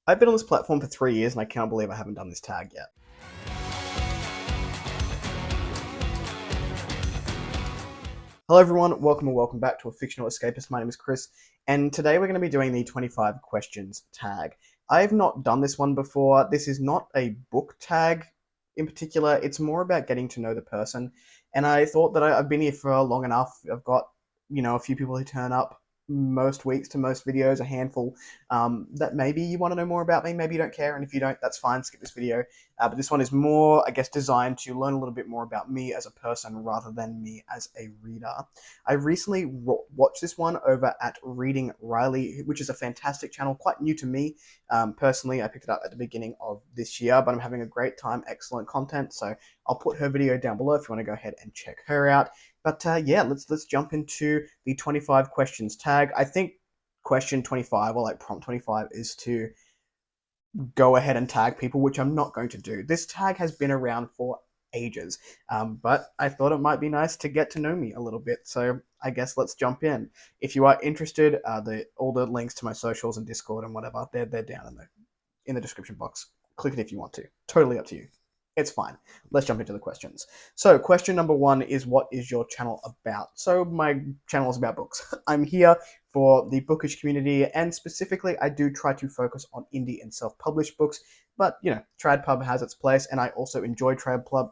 I've been on this platform for 3 years and I can't believe I haven't done this tag yet. Hello everyone, welcome and welcome back to a Fictional Escapist. My name is Chris, and today we're going to be doing the 25 questions tag. I've not done this one before. This is not a book tag in particular. It's more about getting to know the person, and I thought that I've been here for long enough. I've got, a few people who turn up most weeks to most videos, a handful, that maybe you want to know more about me, maybe you don't care, and if you don't, that's fine, skip this video. But this one is more, I guess, designed to learn a little bit more about me as a person rather than me as a reader. I recently watched this one over at Reading Riley, which is a fantastic channel, quite new to me. Personally, I picked it up at the beginning of this year, but I'm having a great time, excellent content, so I'll put her video down below if you want to go ahead and check her out. But yeah, let's jump into the 25 questions tag. I think question 25, or like prompt 25, is to go ahead and tag people, which I'm not going to do. This tag has been around for ages, but I thought it might be nice to get to know me a little bit. So I guess let's jump in. If you are interested, all the links to my socials and Discord and whatever, they're down in the description box. Click it if you want to. Totally up to you. It's fine. Let's jump into the questions. So question number one is, what is your channel about? So my channel is about books. I'm here for the bookish community, and specifically I do try to focus on indie and self-published books, but TradPub has its place, and I also enjoy TradPub.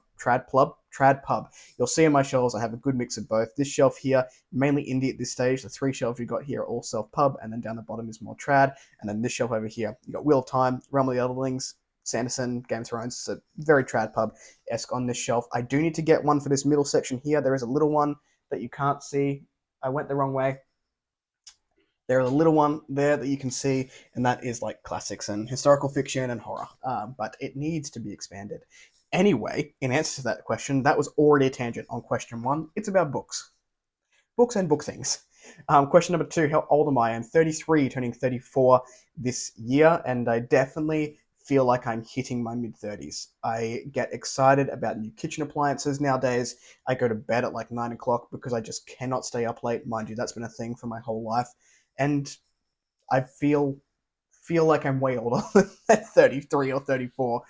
You'll see on my shelves I have a good mix of both. This shelf here, mainly indie at this stage. The three shelves we got here are all self-pub, and then down the bottom is more trad, and then this shelf over here, you got Wheel of Time, Realm of the Elderlings, Sanderson, Game of Thrones, so very trad pub-esque on this shelf. I do need to get one for this middle section here. There is a little one that you can't see. I went the wrong way. There's a little one there that you can see, and that is like classics and historical fiction and horror, but it needs to be expanded. Anyway, in answer to that question, that was already a tangent on question one. It's about books. Books and book things. Question number two, how old am I? I'm 33, turning 34 this year, and I definitely feel like I'm hitting my mid-30s. I get excited about new kitchen appliances nowadays. I go to bed at like 9 o'clock because I just cannot stay up late. Mind you, that's been a thing for my whole life. And I feel like I'm way older than 33 or 34,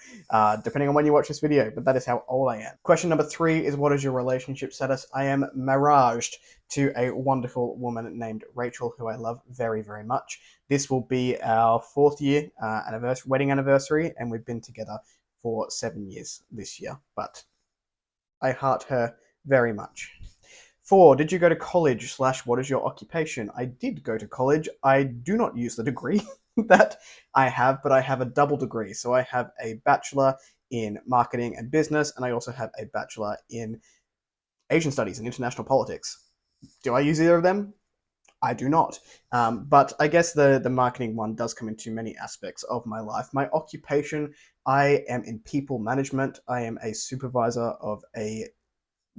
depending on when you watch this video, but that is how old I am. Question number three is, what is your relationship status? I am marriaged to a wonderful woman named Rachel, who I love very, very much. This will be our 4th year wedding anniversary, and we've been together for 7 years this year, but I heart her very much. 4, did you go to college / what is your occupation? I did go to college. I do not use the degree that I have, but I have a double degree. So I have a bachelor in marketing and business, and I also have a bachelor in Asian studies and international politics. Do I use either of them? I do not. But I guess the marketing one does come into many aspects of my life. My occupation, I am in people management. I am a supervisor of a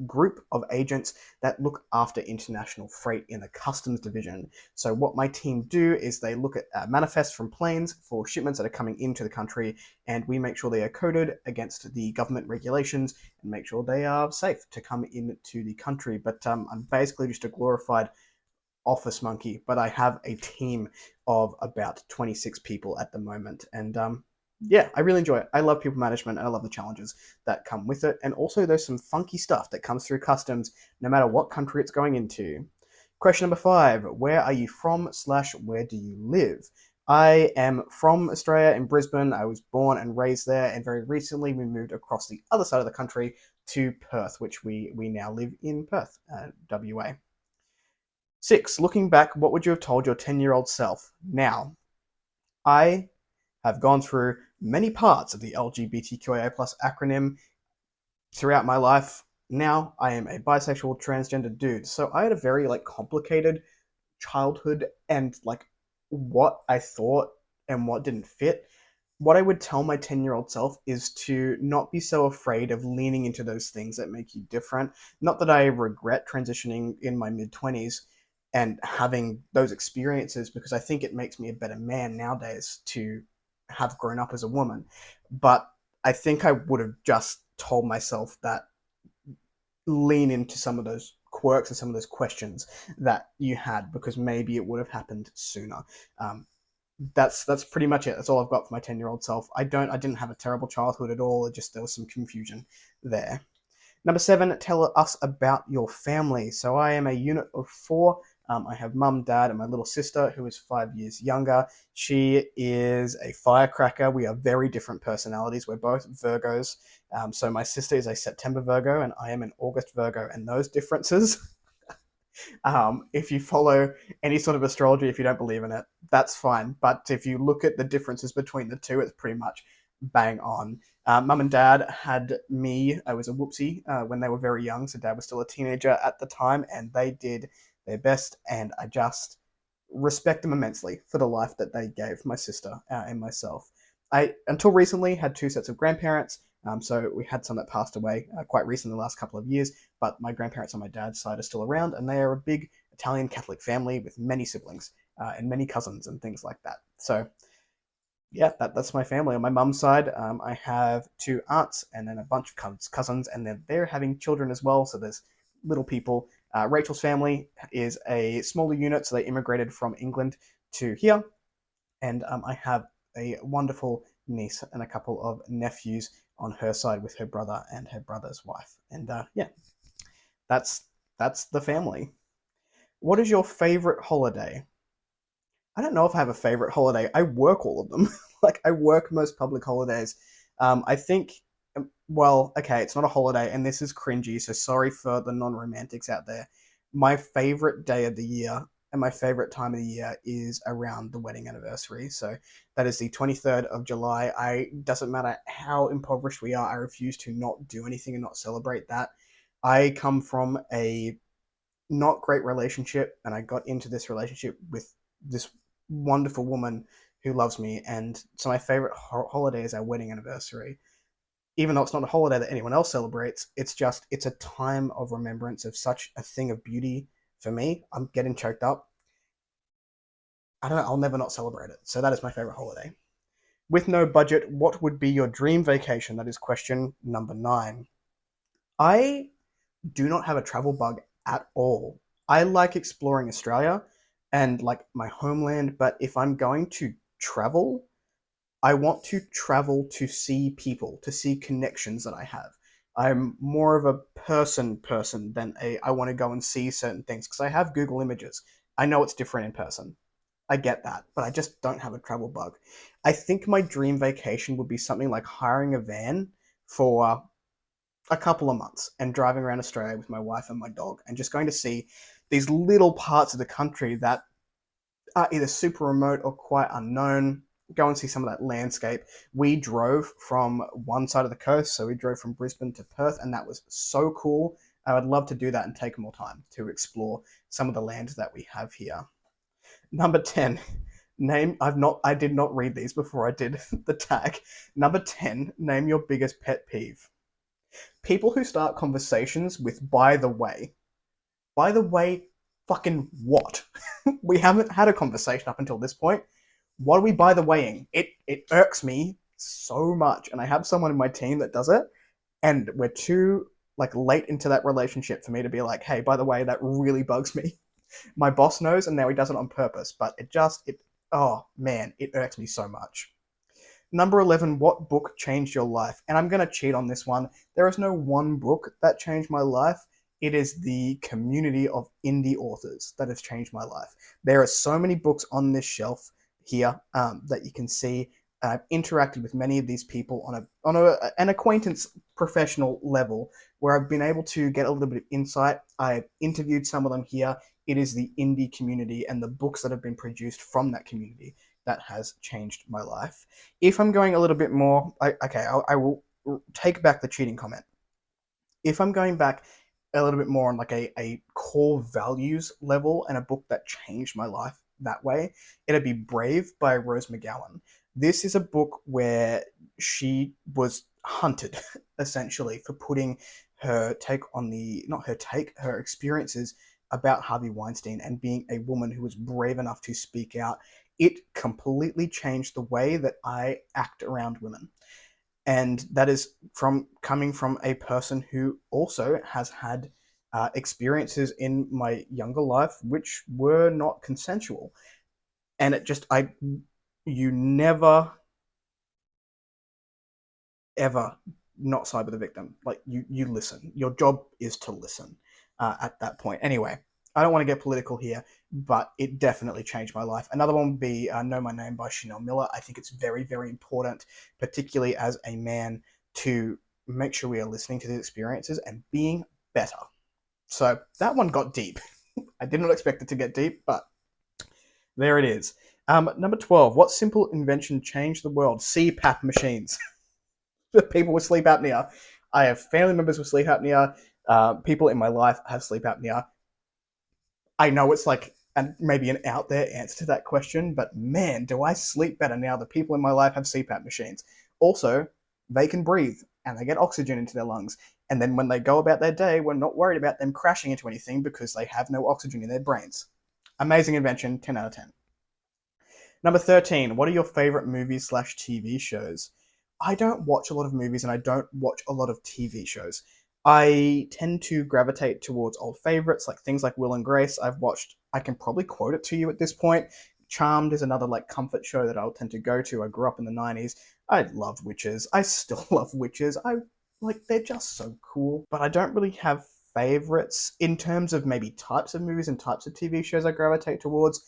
group of agents that look after international freight in the customs division. So what my team do is they look at manifests from planes for shipments that are coming into the country, and we make sure they are coded against the government regulations and make sure they are safe to come into the country. But I'm basically just a glorified office monkey, but I have a team of about 26 people at the moment, and yeah, I really enjoy it. I love people management, and I love the challenges that come with it. And also, there's some funky stuff that comes through customs, no matter what country it's going into. Question number 5, where are you from / where do you live? I am from Australia, in Brisbane. I was born and raised there, and very recently we moved across the other side of the country to Perth, which we now live in Perth, WA. 6, looking back, what would you have told your 10-year-old self? Now, I have gone through many parts of the LGBTQIA+ acronym throughout my life. Now I am a bisexual transgender dude, so I had a very complicated childhood, and what I thought and what didn't fit. What I would tell my 10-year-old self is to not be so afraid of leaning into those things that make you different. Not that I regret transitioning in my mid-20s and having those experiences, because I think it makes me a better man nowadays to have grown up as a woman. But I think I would have just told myself that lean into some of those quirks and some of those questions that you had, because maybe it would have happened sooner. That's pretty much it. That's all I've got for my 10-year-old self. I didn't have a terrible childhood at all. It just there was some confusion there. Number seven, tell us about your family. So I am a unit of four. I have mum, dad, and my little sister who is 5 years younger. She is a firecracker. We are very different personalities. We're both Virgos. So my sister is a September Virgo, and I am an August Virgo. And those differences, if you follow any sort of astrology, if you don't believe in it, that's fine. But if you look at the differences between the two, it's pretty much bang on. Mum and dad had me, I was a whoopsie when they were very young, so dad was still a teenager at the time, and they did their best, and I just respect them immensely for the life that they gave my sister and myself. I, until recently, had two sets of grandparents. So we had some that passed away quite recently, the last couple of years, but my grandparents on my dad's side are still around, and they are a big Italian Catholic family with many siblings and many cousins and things like that. So yeah, that's my family. On my mum's side, I have two aunts and then a bunch of cousins, and then they're having children as well. So there's little people. Rachel's family is a smaller unit, so they immigrated from England to here, and I have a wonderful niece and a couple of nephews on her side with her brother and her brother's wife. And yeah, that's that's the family. What is your favorite holiday? I don't know if I have a favorite holiday. I work all of them. Like I work most public holidays. I think, well, okay, it's not a holiday, and this is cringy. So sorry for the non-romantics out there. My favorite day of the year and my favorite time of the year is around the wedding anniversary. So that is the 23rd of July. I doesn't matter how impoverished we are. I refuse to not do anything and not celebrate that. I come from a not great relationship, and I got into this relationship with this wonderful woman who loves me, and so my favorite holiday is our wedding anniversary. Even though it's not a holiday that anyone else celebrates, it's a time of remembrance of such a thing of beauty for me. I'm getting choked up. I don't know. I'll never not celebrate it. So that is my favorite holiday. With no budget, what would be your dream vacation? That is question number nine. I do not have a travel bug at all. I like exploring Australia and like my homeland, but if I'm going to travel, I want to travel to see people, to see connections that I have. I'm more of a person than a I want to go and see certain things because I have Google Images. I know it's different in person. I get that, but I just don't have a travel bug. I think my dream vacation would be something like hiring a van for a couple of months and driving around Australia with my wife and my dog and just going to see these little parts of the country that are either super remote or quite unknown. Go and see some of that landscape. We drove from one side of the coast, so we drove from Brisbane to Perth, and that was so cool. I would love to do that and take more time to explore some of the land that we have here. Number 10. I did not read these before I did the tag. Number 10, name your biggest pet peeve. People who start conversations with by the way. By the way, fucking what? We haven't had a conversation up until this point. What are we by the waying? It irks me so much, and I have someone in my team that does it, and we're too like late into that relationship for me to be like, hey, by the way, that really bugs me. My boss knows, and now he does it on purpose, but it oh man, it irks me so much. Number 11, what book changed your life? And I'm going to cheat on this one. There is no one book that changed my life. It is the community of indie authors that has changed my life. There are so many books on this shelf here that you can see. I've interacted with many of these people an acquaintance professional level where I've been able to get a little bit of insight. I've interviewed some of them here. It is the indie community and the books that have been produced from that community that has changed my life. If I'm going a little bit more, I will take back the cheating comment. If I'm going back a little bit more on like a core values level and a book that changed my life that way, it'd be Brave by Rose McGowan. This is a book where she was hunted essentially for putting her take on the not her take her experiences about Harvey Weinstein and being a woman who was brave enough to speak out. It completely changed the way that I act around women, and that is from coming from a person who also has had experiences in my younger life which were not consensual. And it just You never ever not side with the victim. Like you listen. Your job is to listen at that point. Anyway, I don't want to get political here, but it definitely changed my life. Another one would be Know My Name by Chanel Miller. I think it's very, very important, particularly as a man, to make sure we are listening to these experiences and being better. So that one got deep. I did not expect it to get deep, but there it is. Number 12. What simple invention changed the world? CPAP machines. People with sleep apnea. I have family members with sleep apnea. People in my life have sleep apnea. I know it's like maybe an out there answer to that question, but man, do I sleep better now that people in my life have CPAP machines. Also, they can breathe and they get oxygen into their lungs. And then when they go about their day, we're not worried about them crashing into anything because they have no oxygen in their brains. Amazing invention, 10 out of 10. Number 13, what are your favorite movies slash TV shows? I don't watch a lot of movies and I don't watch a lot of TV shows. I tend to gravitate towards old favorites, like things like Will and Grace. I've watched, I can probably quote it to you at this point. Charmed is another like comfort show that I'll tend to go to. I grew up in the 90s. I love witches. I still love witches. I like, they're just so cool. But I don't really have favorites in terms of maybe types of movies and types of TV shows I gravitate towards.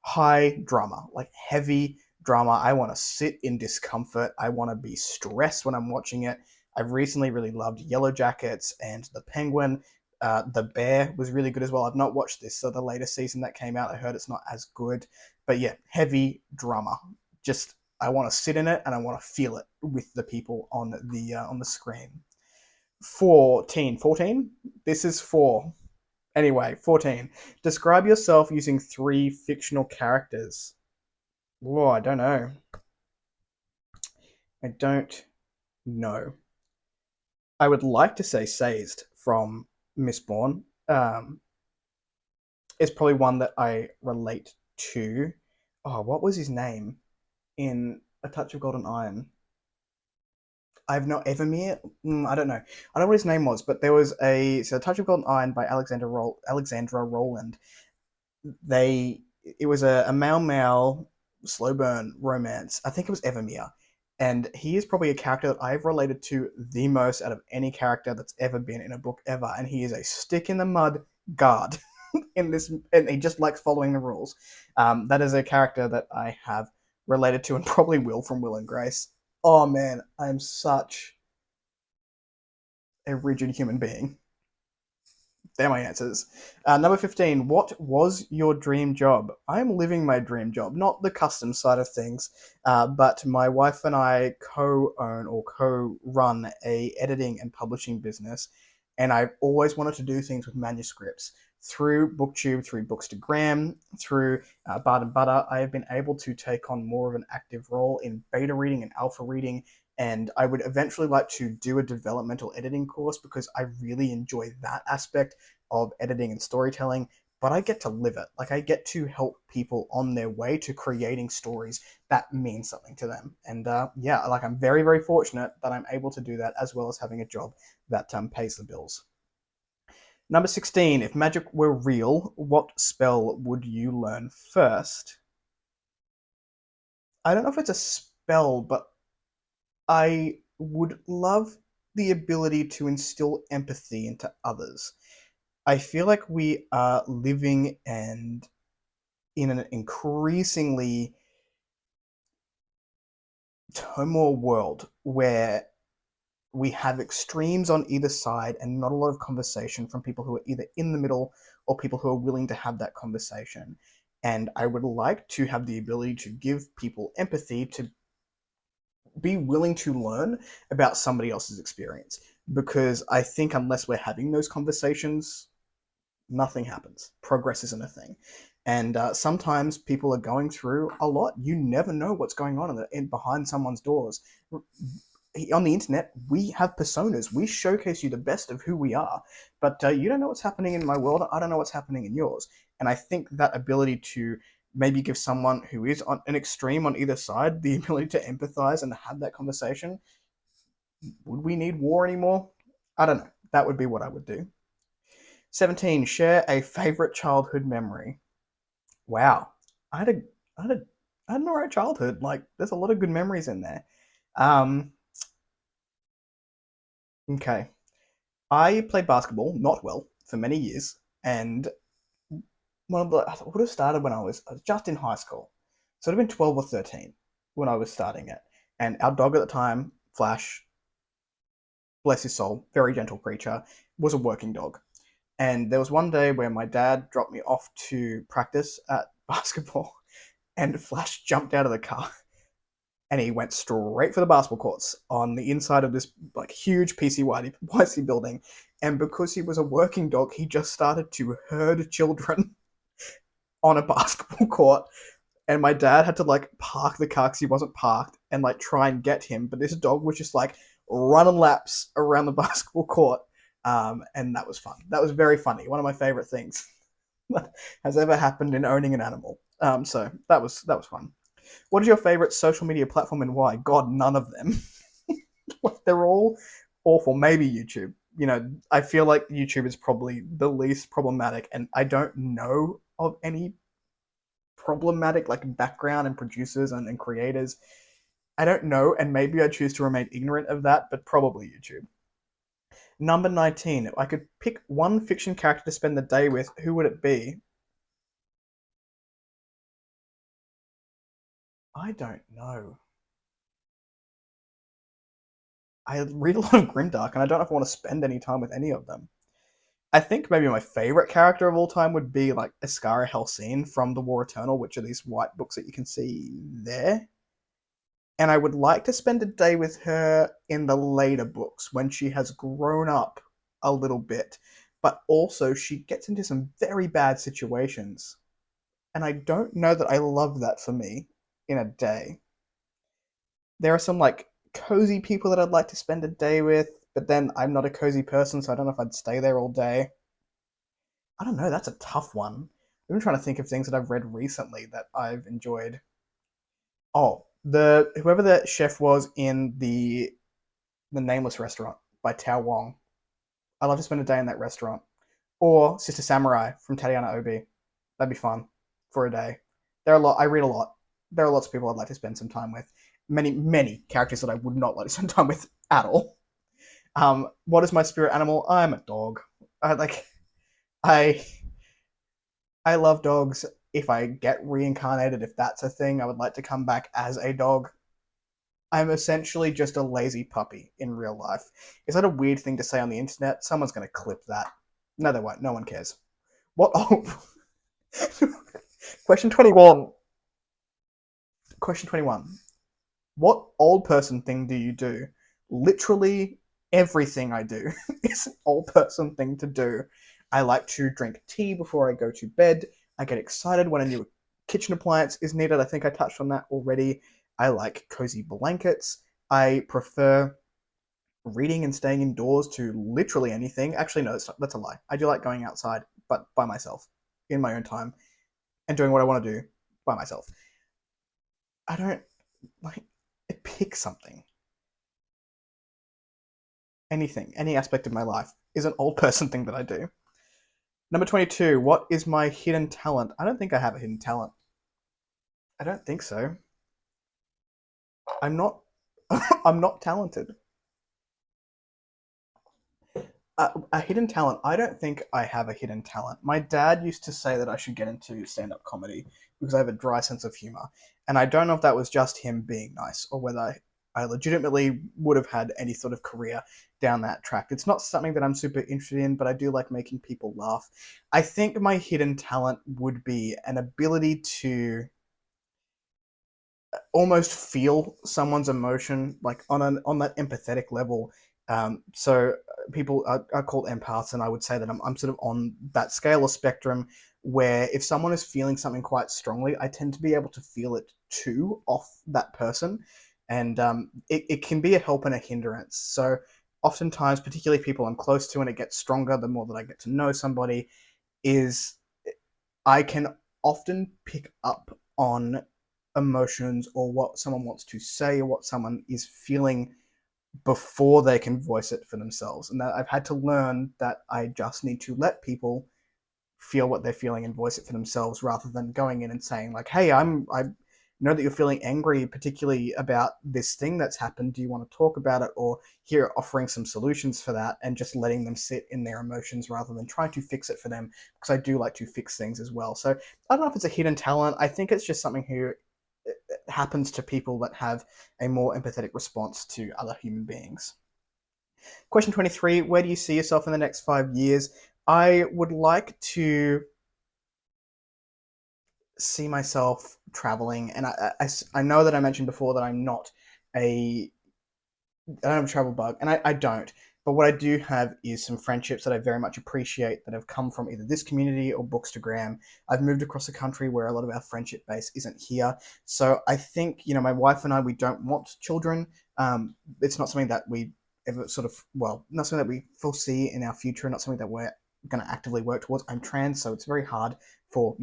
High drama, like heavy drama. I want to sit in discomfort. I want to be stressed when I'm watching it. I've recently really loved Yellow Jackets and The Penguin. The Bear was really good as well. I've not watched this, so the latest season that came out, I heard it's not as good. But yeah, heavy drama. Just I want to sit in it and I want to feel it with the people on the screen. 14, 14. This is 4. Anyway, 14. Describe yourself using 3 fictional characters. Whoa, I don't know. I don't know. I would like to say Sazed from Mistborn. It's probably one that I relate to. Oh, what was his name in A Touch of Golden Iron? I've not Evermere. I don't know. I don't know what his name was, but there was A Touch of Golden Iron by Alexandra Rowland. It was a male slow burn romance. I think it was Evermere, and he is probably a character that I've related to the most out of any character that's ever been in a book ever. And he is a stick in the mud guard in this, and he just likes following the rules. That is a character that I have related to, and probably will from Will and Grace. Oh man, I am such a rigid human being. They're my answers. Number 15, what was your dream job? I'm living my dream job, not the custom side of things, but my wife and I co-own or co-run a editing and publishing business, and I've always wanted to do things with manuscripts. Through BookTube, through Bookstagram, through Bard and Butter, I have been able to take on more of an active role in beta reading and alpha reading, and I would eventually like to do a developmental editing course because I really enjoy that aspect of editing and storytelling, but I get to live it. Like I get to help people on their way to creating stories that mean something to them. And yeah, like I'm very, very fortunate that I'm able to do that as well as having a job that pays the bills. Number 16, if magic were real, what spell would you learn first? I don't know if it's a spell, but I would love the ability to instill empathy into others. I feel like we are living and in an increasingly turmoil world where we have extremes on either side and not a lot of conversation from people who are either in the middle or people who are willing to have that conversation. And I would like to have the ability to give people empathy, to be willing to learn about somebody else's experience. Because I think unless we're having those conversations, nothing happens. Progress isn't a thing. And sometimes people are going through a lot. You never know what's going on behind someone's doors. On the internet, we have personas. We showcase you the best of who we are. But you don't know what's happening in my world. I don't know what's happening in yours. And I think that ability to maybe give someone who is on an extreme on either side the ability to empathize and have that conversation. Would we need war anymore? I don't know. That would be what I would do. 17. Share a favorite childhood memory. Wow. I had a I had an alright childhood. Like, there's a lot of good memories in there. Um, okay. I played basketball, not well, for many years, and I would have started when I was just in high school. So it would have been 12 or 13 when I was starting it. And our dog at the time, Flash, bless his soul, very gentle creature, was a working dog. And there was one day where my dad dropped me off to practice at basketball, and Flash jumped out of the car and he went straight for the basketball courts on the inside of this like huge PCYC building. And because he was a working dog, he just started to herd children on a basketball court. And my dad had to like park the car because he wasn't parked and like try and get him. But this dog was just like running laps around the basketball court. And that was fun. That was very funny. One of my favorite things that has ever happened in owning an animal. So that was fun. What is your favorite social media platform and why? God, none of them. They're all awful. Maybe YouTube. You know, I feel like YouTube is probably the least problematic, and I don't know of any problematic like background and producers and creators. I don't know, and maybe I choose to remain ignorant of that, but probably YouTube. Number 19. If I could pick one fiction character to spend the day with, who would it be? I don't know. I read a lot of Grimdark, and I don't know if I want to spend any time with any of them. I think maybe my favorite character of all time would be like Iskara Halcyon from The War Eternal, which are these white books that you can see there. And I would like to spend a day with her in the later books when she has grown up a little bit, but also she gets into some very bad situations. And I don't know that I love that for me in a day. There are some like cozy people that I'd like to spend a day with, but then I'm not a cozy person, so I don't know if I'd stay there all day. I don't know, that's a tough one. I've been trying to think of things that I've read recently that I've enjoyed. Oh, the whoever the chef was in the Nameless Restaurant by Tao Wong. I'd love to spend a day in that restaurant. Or Sister Samurai from Tatiana Obi. That'd be fun for a day. There are a lot. I read a lot. There are lots of people I'd like to spend some time with. Many characters that I would not like to spend time with at all. What is my spirit animal? I'm a dog. I like. I I love dogs. If I get reincarnated, if that's a thing, I would like to come back as a dog. I'm essentially just a lazy puppy in real life. Is that a weird thing to say on the internet? Someone's going to clip that. No, they won't. No one cares. What? Oh. Question 21. Question 21. What old person thing do you do? Literally everything I do is an old person thing to do. I like to drink tea before I go to bed. I get excited when a new kitchen appliance is needed. I think I touched on that already. I like cozy blankets. I prefer reading and staying indoors to literally anything. Actually, no, that's a lie. I do like going outside, but by myself, in my own time, and doing what I want to do by myself. I don't like pick something. Anything, any aspect of my life is an old person thing that I do. Number 22, what is my hidden talent? I don't think I have a hidden talent. I don't think so. I'm not I'm not talented. A hidden talent. I don't think I have a hidden talent. My dad used to say that I should get into stand-up comedy because I have a dry sense of humor. And I don't know if that was just him being nice or whether I legitimately would have had any sort of career down that track. It's not something that I'm super interested in, but I do like making people laugh. I think my hidden talent would be an ability to almost feel someone's emotion like on that empathetic level. So people are called empaths, and I would say that I'm sort of on that scale or spectrum where if someone is feeling something quite strongly, I tend to be able to feel it too off that person, and it can be a help and a hindrance. So oftentimes, particularly people I'm close to, and it gets stronger the more that I get to know somebody, is I can often pick up on emotions or what someone wants to say or what someone is feeling before they can voice it for themselves. And that I've had to learn that I just need to let people feel what they're feeling and voice it for themselves rather than going in and saying like, "Hey, I'm I." know that you're feeling angry, particularly about this thing that's happened. Do you want to talk about it, or here offering some solutions for that and just letting them sit in their emotions rather than trying to fix it for them? Because I do like to fix things as well. So I don't know if it's a hidden talent. I think it's just something who happens to people that have a more empathetic response to other human beings. Question 23, where do you see yourself in the next 5 years? I would like to see myself traveling, and I know that I mentioned before that a I don't have a travel bug, and I don't. But what I do have is some friendships that I very much appreciate that have come from either this community or Bookstagram. I've moved across the country where a lot of our friendship base isn't here. So I think, my wife and I, we don't want children. It's not something that we ever sort of, well, not something that we foresee in our future, not something that we're going to actively work towards. I'm trans, so it's very hard for,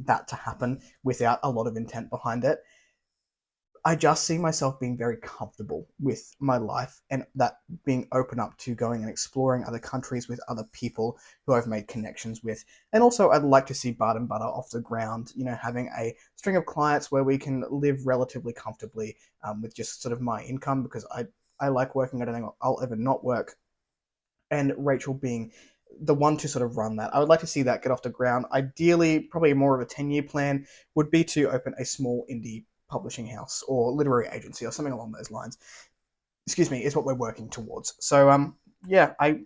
that to happen without a lot of intent behind it. I just see myself being very comfortable with my life and that being open up to going and exploring other countries with other people who I've made connections with. And also, I'd like to see Bard and Butter off the ground, having a string of clients where we can live relatively comfortably with just sort of my income, because I like working. I don't think I'll ever not work. And Rachel being the one to sort of run that. I would like to see that get off the ground. Ideally, probably more of a 10-year plan would be to open a small indie publishing house or literary agency or something along those lines. Excuse me, is what we're working towards. So yeah, I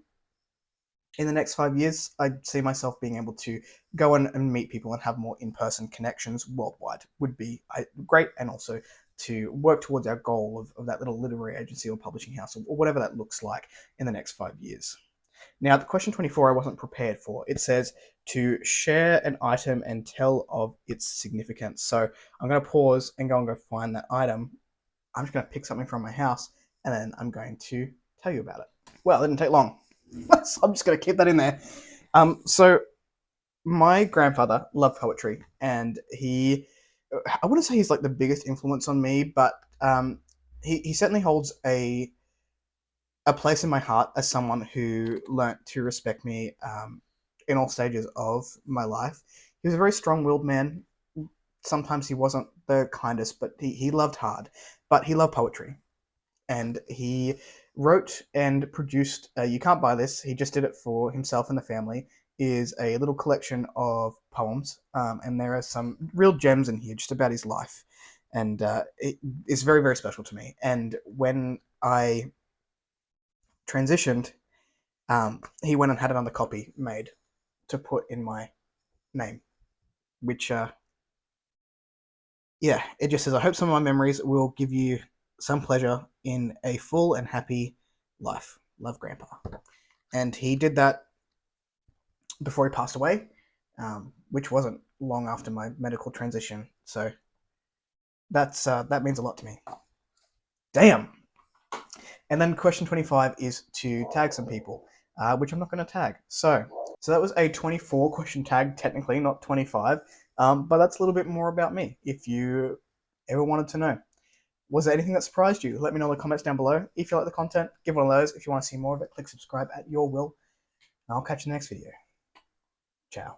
in the next 5 years, I see myself being able to go and meet people and have more in-person connections worldwide would be great, and also to work towards our goal of that little literary agency or publishing house or whatever that looks like in the next 5 years. Now, the question 24 I wasn't prepared for. It says to share an item and tell of its significance. So I'm going to pause and go find that item. I'm just going to pick something from my house and then I'm going to tell you about it. Well, it didn't take long. So I'm just going to keep that in there. So my grandfather loved poetry, and I wouldn't say he's like the biggest influence on me, but he certainly holds a place in my heart as someone who learnt to respect me in all stages of my life. He was a very strong-willed man. Sometimes he wasn't the kindest, but he loved hard. But he loved poetry. And he wrote and produced, you can't buy this, he just did it for himself and the family, is a little collection of poems. And there are some real gems in here just about his life. And it is very, very special to me. And when I transitioned, he went and had another copy made to put in my name, which, yeah, it just says, I hope some of my memories will give you some pleasure in a full and happy life. Love, Grandpa. And he did that before he passed away, which wasn't long after my medical transition. So that means a lot to me. Damn. And then question 25 is to tag some people, which I'm not going to tag. So that was a 24 question tag, technically, not 25. But that's a little bit more about me, if you ever wanted to know. Was there anything that surprised you? Let me know in the comments down below. If you like the content, give one of those. If you want to see more of it, click subscribe at your will. And I'll catch you in the next video. Ciao.